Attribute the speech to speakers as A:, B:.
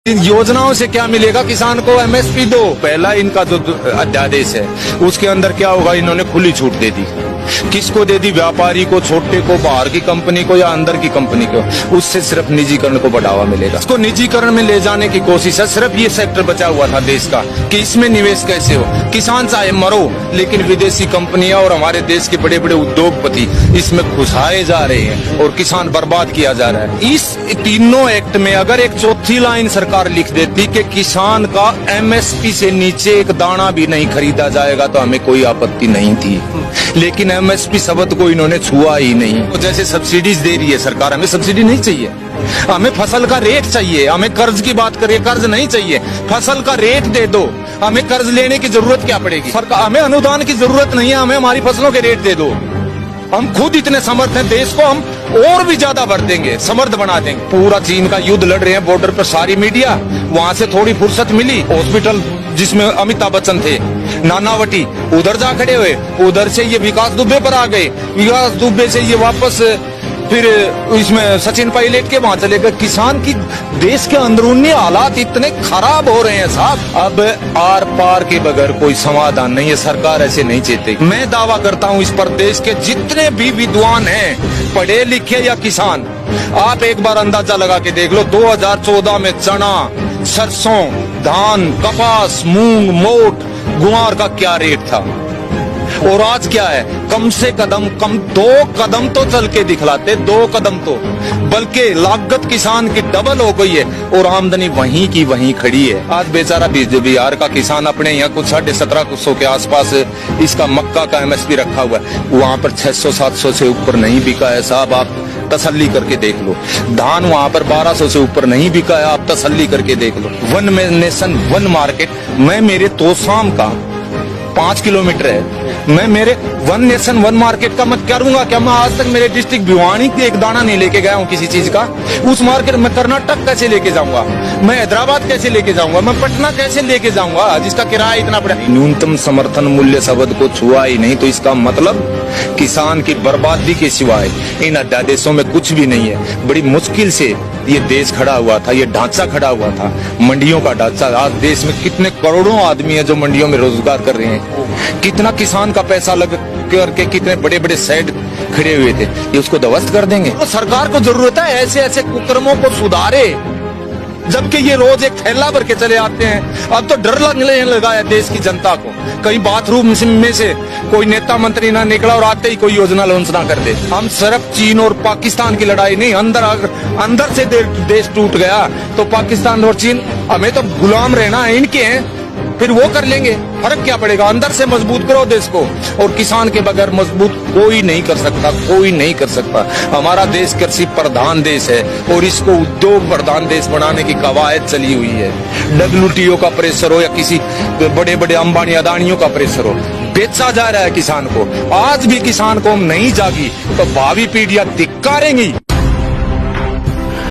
A: इन योजनाओं से क्या मिलेगा किसान को? एमएसपी दो। पहला इनका जो अध्यादेश है उसके अंदर क्या होगा, इन्होंने खुली छूट दे दी। किसको दे दी? व्यापारी को, छोटे को, बाहर की कंपनी को या अंदर की कंपनी को। उससे सिर्फ निजीकरण को बढ़ावा मिलेगा। इसको निजीकरण में ले जाने की कोशिश है। सिर्फ ये सेक्टर बचा हुआ था देश का कि इसमें निवेश कैसे हो। किसान चाहे मरो, लेकिन विदेशी कंपनियां और हमारे देश के बड़े बड़े उद्योगपति इसमें घुसाए जा रहे हैं और किसान बर्बाद किया जा रहा है। इस तीनों एक्ट में अगर एक चौथी लाइन सरकार लिख देती कि किसान का एमएसपी से नीचे एक दाना भी नहीं खरीदा जाएगा तो हमें कोई आपत्ति नहीं थी, लेकिन एमएसपी शब्द को इन्होंने छुआ ही नहीं। तो जैसे सब्सिडीज दे रही है सरकार, हमें सब्सिडी नहीं चाहिए, हमें फसल का रेट चाहिए। हमें कर्ज की बात करें, कर्ज नहीं चाहिए, फसल का रेट दे दो। हमें कर्ज लेने की जरूरत क्या पड़ेगी? सरकार, हमें अनुदान की जरूरत नहीं है, हमें हमारी फसलों के रेट दे दो। हम खुद इतने समर्थ हैं, देश को हम और भी ज्यादा भर देंगे, समर्थ बना देंगे। पूरा चीन का युद्ध लड़ रहे हैं बॉर्डर पर सारी मीडिया, वहां से थोड़ी फुर्सत मिली। हॉस्पिटल जिसमें अमिताभ बच्चन थे, नानावटी, उधर जा खड़े हुए। उधर से ये विकास दुबे पर आ गए, विकास दुबे से ये वापस फिर इसमें सचिन पायलट के वहां चले गए। किसान की देश के अंदरूनी हालात इतने खराब हो रहे हैं साहब, अब आर पार के बगैर कोई समाधान नहीं है। सरकार ऐसे नहीं चाहती। मैं दावा करता हूं इस पर देश के जितने भी विद्वान हैं, पढ़े लिखे या किसान, आप एक बार अंदाजा लगा के देख लो 2014 में चना, सरसों, धान, कपास, मूंग, मोट, गुआर का क्या रेट था और आज क्या है। कम से कम 2 कदम तो चल के दिखलाते, 2 कदम तो, बल्कि लागत किसान की डबल हो गई है और आमदनी वहीं की वहीं खड़ी है। आज बेचारा बिहार का किसान अपने यहाँ कुछ 1750 के आसपास इसका मक्का का एमएसपी रखा हुआ है, वहां पर 600-700 से ऊपर नहीं बिका है साहब, आप तसल्ली करके देख लो। धान वहां पर 1200 से ऊपर नहीं बिका है, आप तसल्ली करके देख लो। वन नेशन वन मार्केट, मैं मेरे तोशाम का 5 किलोमीटर है, मैं मेरे वन नेशन वन मार्केट का मैं करूंगा क्या? मैं आज तक मेरे डिस्ट्रिक्ट भिवानी के एक दाना नहीं लेके गया हूँ किसी चीज का। उस मार्केट में कर्नाटक कैसे लेके जाऊंगा, मैं हैदराबाद कैसे लेके जाऊंगा, मैं पटना कैसे लेके जाऊंगा जिसका किराया इतना पड़ा। न्यूनतम समर्थन मूल्य शब्द को छुआ ही नहीं, तो इसका मतलब किसान की बर्बादी के सिवाय इन अध्यादेशों में कुछ भी नहीं है। बड़ी मुश्किल से ये देश खड़ा हुआ था, ये ढांचा खड़ा हुआ था, मंडियों का ढांचा। आज देश में कितने करोड़ों आदमी है जो मंडियों में रोजगार कर रहे हैं, कितना किसान का पैसा लग करके कितने बड़े बड़े शेड खड़े हुए थे, ये उसको ध्वस्त कर देंगे। तो सरकार को जरूरत है ऐसे ऐसे कुकर्मों को सुधारे, जबकि ये रोज एक थैला भर के चले आते हैं। अब तो डर लगने लगा है देश की जनता को, कहीं बाथरूम में से कोई नेता मंत्री ना निकला और आते ही कोई योजना लॉन्च ना कर दे। हम सिर्फ चीन और पाकिस्तान की लड़ाई नहीं, अंदर से देश टूट गया तो पाकिस्तान और चीन हमें तो गुलाम रहना है, इनके हैं, फिर वो कर लेंगे। फर्क क्या पड़ेगा? अंदर से मजबूत करो देश को, और किसान के बगैर मजबूत कोई नहीं कर सकता, कोई नहीं कर सकता। हमारा देश कृषि प्रधान देश है और इसको उद्योग प्रधान देश बनाने की कवायद चली हुई है। WTO का प्रेशर हो या किसी बड़े बड़े अंबानी अदानियों का प्रेशर हो, बेचा जा रहा है किसान को। आज भी किसान को नहीं जागी तो भावी पीढ़ियां धिक्कारेंगी।